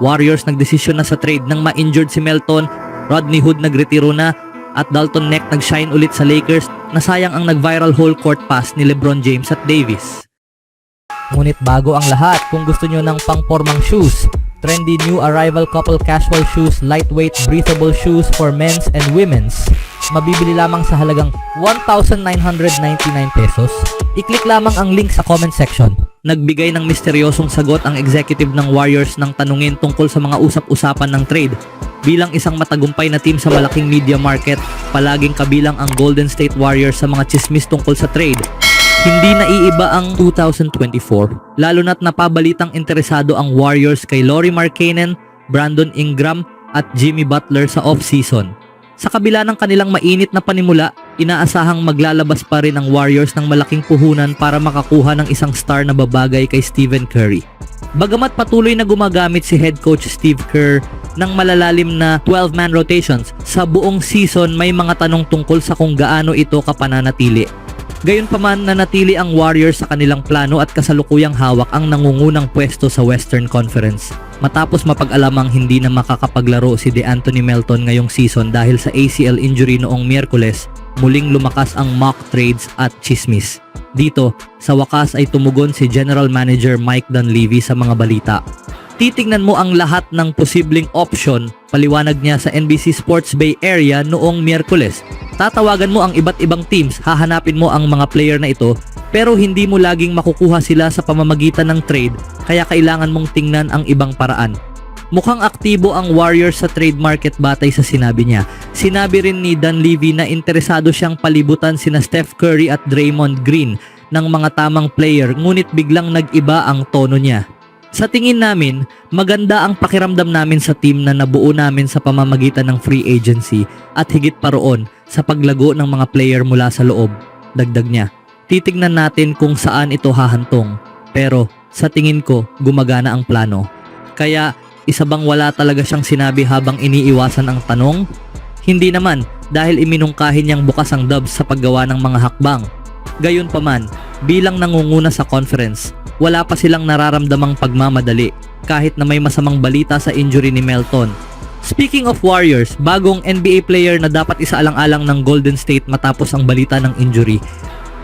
Warriors nagdesisyon na sa trade nang ma-injured si Melton, Rodney Hood nagretiro na, at Dalton Neck nag-shine ulit sa Lakers. Nasayang ang nag-viral whole court pass ni LeBron James at Davis. Ngunit bago ang lahat, kung gusto nyo ng pang-pormang shoes, trendy new arrival couple casual shoes, lightweight breathable shoes for men's and women's, mabibili lamang sa halagang 1,999 pesos. I-click lamang ang link sa comment section. Nagbigay ng misteryosong sagot ang executive ng Warriors nang tanungin tungkol sa mga usap-usapan ng trade. Bilang isang matagumpay na team sa malaking media market, palaging kabilang ang Golden State Warriors sa mga chismis tungkol sa trade. Hindi naiiba ang 2024, lalo na't napabalitang interesado ang Warriors kay Lauri Markkanen, Brandon Ingram at Jimmy Butler sa off-season. Sa kabila ng kanilang mainit na panimula, inaasahang maglalabas pa rin ang Warriors ng malaking puhunan para makakuha ng isang star na babagay kay Stephen Curry. Bagamat patuloy na gumagamit si head coach Steve Kerr ng malalalim na 12-man rotations, sa buong season may mga tanong tungkol sa kung gaano ito kapananatili. Gayunpaman, nanatili ang Warriors sa kanilang plano at kasalukuyang hawak ang nangungunang pwesto sa Western Conference. Matapos mapag-alamang hindi na makakapaglaro si DeAnthony Melton ngayong season dahil sa ACL injury noong Miyerkules, muling lumakas ang mock trades at chismis. Dito, sa wakas ay tumugon si General Manager Mike Dunleavy sa mga balita. Titingnan mo ang lahat ng posibleng option, paliwanag niya sa NBC Sports Bay Area noong Miyerkules. Tatawagan mo ang iba't ibang teams, hahanapin mo ang mga player na ito, pero hindi mo laging makukuha sila sa pamamagitan ng trade, kaya kailangan mong tingnan ang ibang paraan. Mukhang aktibo ang Warriors sa trade market batay sa sinabi niya. Sinabi rin ni Dunleavy na interesado siyang palibutan sina Steph Curry at Draymond Green ng mga tamang player, ngunit biglang nag-iba ang tono niya. Sa tingin namin, maganda ang pakiramdam namin sa team na nabuo namin sa pamamagitan ng free agency at higit pa roon sa paglago ng mga player mula sa loob. Dagdag niya, titignan natin kung saan ito hahantong, pero sa tingin ko gumagana ang plano. Kaya isa bang wala talaga siyang sinabi habang iniiwasan ang tanong? Hindi naman, dahil iminungkahin niyang bukas ang Dubs sa paggawa ng mga hakbang. Gayunpaman, bilang nangunguna sa conference, wala pa silang nararamdamang pagmamadali kahit na may masamang balita sa injury ni Melton. Speaking of Warriors, bagong NBA player na dapat isaalang-alang ng Golden State matapos ang balita ng injury.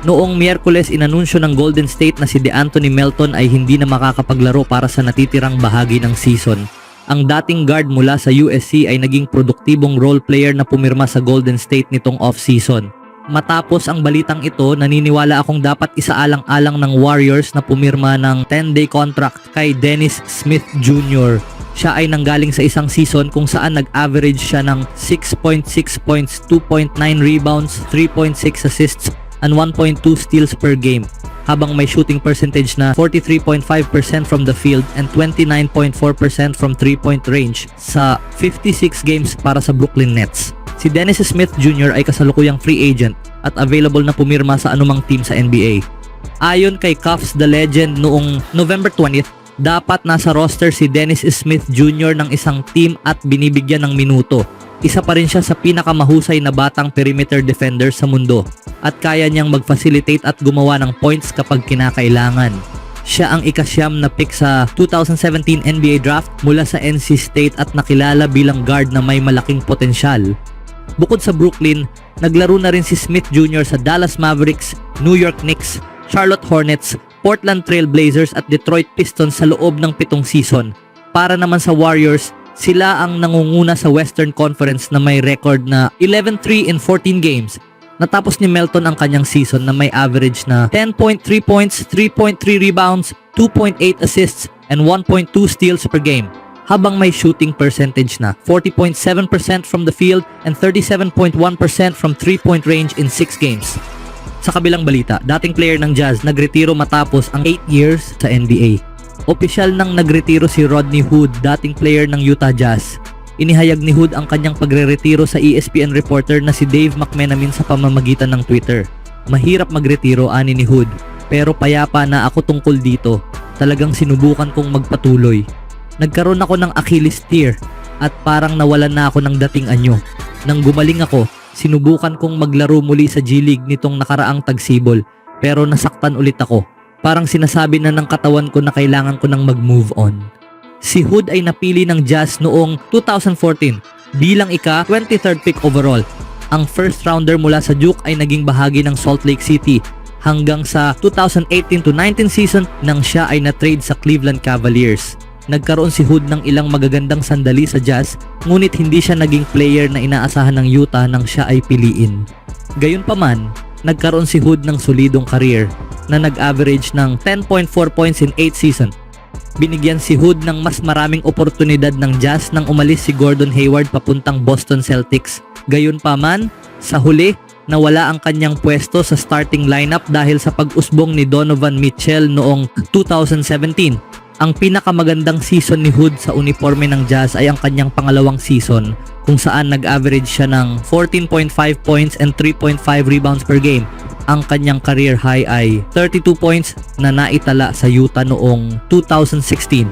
Noong Miyerkules, inanunsyo ng Golden State na si DeAnthony Melton ay hindi na makakapaglaro para sa natitirang bahagi ng season. Ang dating guard mula sa USC ay naging produktibong role player na pumirma sa Golden State nitong off-season. Matapos ang balitang ito, naniniwala akong dapat isaalang-alang ng Warriors na pumirma ng 10-day contract kay Dennis Smith Jr. Siya ay nanggaling sa isang season kung saan nag-average siya ng 6.6 points, 2.9 rebounds, 3.6 assists, and 1.2 steals per game, habang may shooting percentage na 43.5% from the field and 29.4% from 3-point range sa 56 games para sa Brooklyn Nets. Si Dennis Smith Jr. ay kasalukuyang free agent at available na pumirma sa anumang team sa NBA. Ayon kay Cuffs the Legend, noong November 20th, dapat nasa roster si Dennis Smith Jr. ng isang team at binibigyan ng minuto. Isa pa rin siya sa pinakamahusay na batang perimeter defender sa mundo at kaya niyang mag-facilitate at gumawa ng points kapag kinakailangan. Siya ang ika-9 na pick sa 2017 NBA Draft mula sa NC State at nakilala bilang guard na may malaking potensyal. Bukod sa Brooklyn, naglaro na rin si Smith Jr. sa Dallas Mavericks, New York Knicks, Charlotte Hornets, Portland Trail Blazers at Detroit Pistons sa loob ng 7 season. Para naman sa Warriors, sila ang nangunguna sa Western Conference na may record na 11-3 in 14 games. Natapos ni Melton ang kanyang season na may average na 10.3 points, 3.3 rebounds, 2.8 assists, and 1.2 steals per game, habang may shooting percentage na 40.7% from the field and 37.1% from 3-point range in 6 games. Sa kabilang balita, dating player ng Jazz nagretiro matapos ang 8 years sa NBA. Opisyal nang nagretiro si Rodney Hood, dating player ng Utah Jazz. Inihayag ni Hood ang kanyang pagreretiro sa ESPN reporter na si Dave McMenamin sa pamamagitan ng Twitter. Mahirap magretiro, ani ni Hood, pero payapa na ako tungkol dito. Talagang sinubukan kong magpatuloy. Nagkaroon ako ng Achilles tear at parang nawalan na ako ng dating anyo. Nang gumaling ako, sinubukan kong maglaro muli sa G League nitong nakaraang tagsibol, pero nasaktan ulit ako. Parang sinasabi na ng katawan ko na kailangan ko nang mag-move on. Si Hood ay napili ng Jazz noong 2014 bilang ika-23rd pick overall. Ang first rounder mula sa Duke ay naging bahagi ng Salt Lake City hanggang sa 2018-19 season nang siya ay na-trade sa Cleveland Cavaliers. Nagkaroon si Hood ng ilang magagandang sandali sa Jazz, ngunit hindi siya naging player na inaasahan ng Utah nang siya ay piliin. Gayunpaman, nagkaroon si Hood ng solidong career na nag-average ng 10.4 points in 8 seasons. Binigyan si Hood ng mas maraming oportunidad ng Jazz nang umalis si Gordon Hayward papuntang Boston Celtics. Gayunpaman, sa huli, nawala ang kanyang pwesto sa starting lineup dahil sa pag-usbong ni Donovan Mitchell noong 2017. Ang pinakamagandang season ni Hood sa uniforme ng Jazz ay ang kanyang pangalawang season kung saan nag-average siya ng 14.5 points and 3.5 rebounds per game. Ang kanyang career high ay 32 points na naitala sa Utah noong 2016.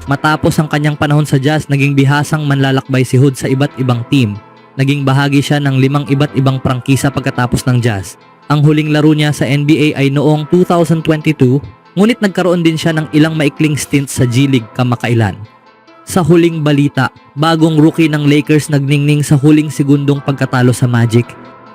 Matapos ang kanyang panahon sa Jazz, naging bihasang manlalakbay si Hood sa iba't ibang team. Naging bahagi siya ng 5 iba't ibang prangkisa pagkatapos ng Jazz. Ang huling laro niya sa NBA ay noong 2022, ngunit nagkaroon din siya ng ilang maikling stints sa G League kamakailan. Sa huling balita, bagong rookie ng Lakers nagningning sa huling segundong pagkatalo sa Magic.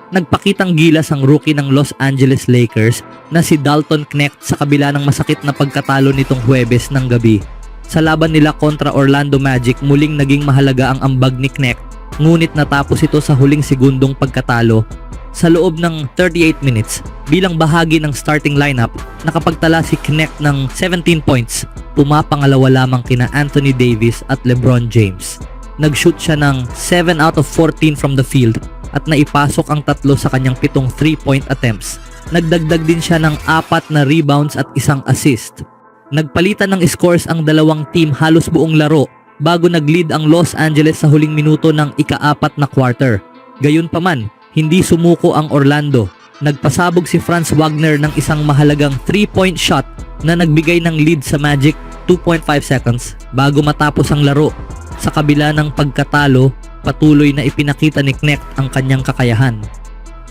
Nagpakitang gilas ang rookie ng Los Angeles Lakers na si Dalton Knecht sa kabila ng masakit na pagkatalo nitong Huwebes ng gabi. Sa laban nila kontra Orlando Magic, muling naging mahalaga ang ambag ni Knecht, ngunit natapos ito sa huling segundong pagkatalo. Sa loob ng 38 minutes, bilang bahagi ng starting lineup, nakapagtala si Knecht ng 17 points. Pumapangalawa lamang kina Anthony Davis at LeBron James. Nag-shoot siya ng 7 out of 14 from the field at naipasok ang 3 sa kanyang 7 3-point attempts. Nagdagdag din siya ng 4 na rebounds at 1 assist. Nagpalitan ng scores ang dalawang team halos buong laro bago nag-lead ang Los Angeles sa huling minuto ng ika-4 na quarter. Gayunpaman, hindi sumuko ang Orlando. Nagpasabog si Franz Wagner ng isang mahalagang 3-point shot na nagbigay ng lead sa Magic 2.5 seconds bago matapos ang laro. Sa kabila ng pagkatalo, patuloy na ipinakita ni Knecht ang kanyang kakayahan.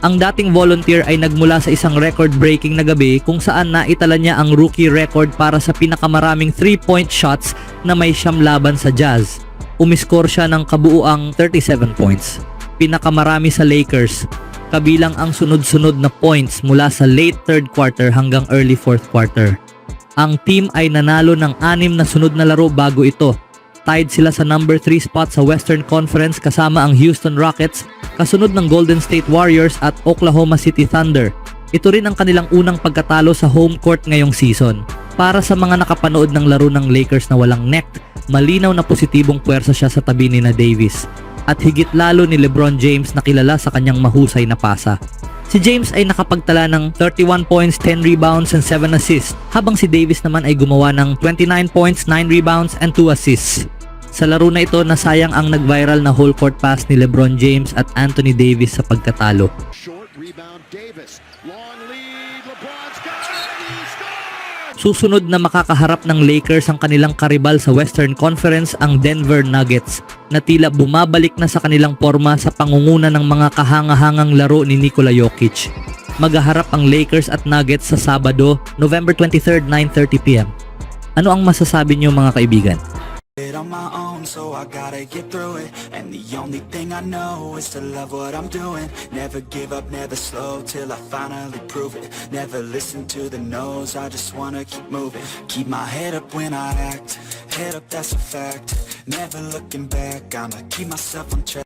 Ang dating volunteer ay nagmula sa isang record-breaking na gabi kung saan naitala niya ang rookie record para sa pinakamaraming 3-point shots na may 9 laban sa Jazz. Umiskor siya ng kabuuang 37 points. Pinakamarami sa Lakers, kabilang ang sunod-sunod na points mula sa late third quarter hanggang early fourth quarter. Ang team ay nanalo ng 6 na sunod na laro bago ito. Tied sila sa number 3 spot sa Western Conference kasama ang Houston Rockets, kasunod ng Golden State Warriors at Oklahoma City Thunder. Ito rin ang kanilang unang pagkatalo sa home court ngayong season. Para sa mga nakapanood ng laro ng Lakers na walang Knecht, malinaw na positibong puwersa siya sa tabi ni Davis. At higit lalo ni LeBron James na kilala sa kanyang mahusay na pasa. Si James ay nakapagtala ng 31 points, 10 rebounds, and 7 assists, habang si Davis naman ay gumawa ng 29 points, 9 rebounds, and 2 assists. Sa laro na ito, nasayang ang nag-viral na whole court pass ni LeBron James at Anthony Davis sa pagkatalo. Short rebound Davis. Long lead. LeBron's got it. He scores! Susunod na makakaharap ng Lakers ang kanilang karibal sa Western Conference, ang Denver Nuggets, na tila bumabalik na sa kanilang forma sa pangunguna ng mga kahangahangang laro ni Nikola Jokic. Maghaharap ang Lakers at Nuggets sa Sabado, November 23, 9:30 p.m. Ano ang masasabi niyo mga kaibigan? On my own, so I gotta get through it. And the only thing I know is to love what I'm doing. Never give up, never slow, till I finally prove it. Never listen to the no's, I just wanna keep moving. Keep my head up when I act, head up, that's a fact. Never looking back, I'ma keep myself on track.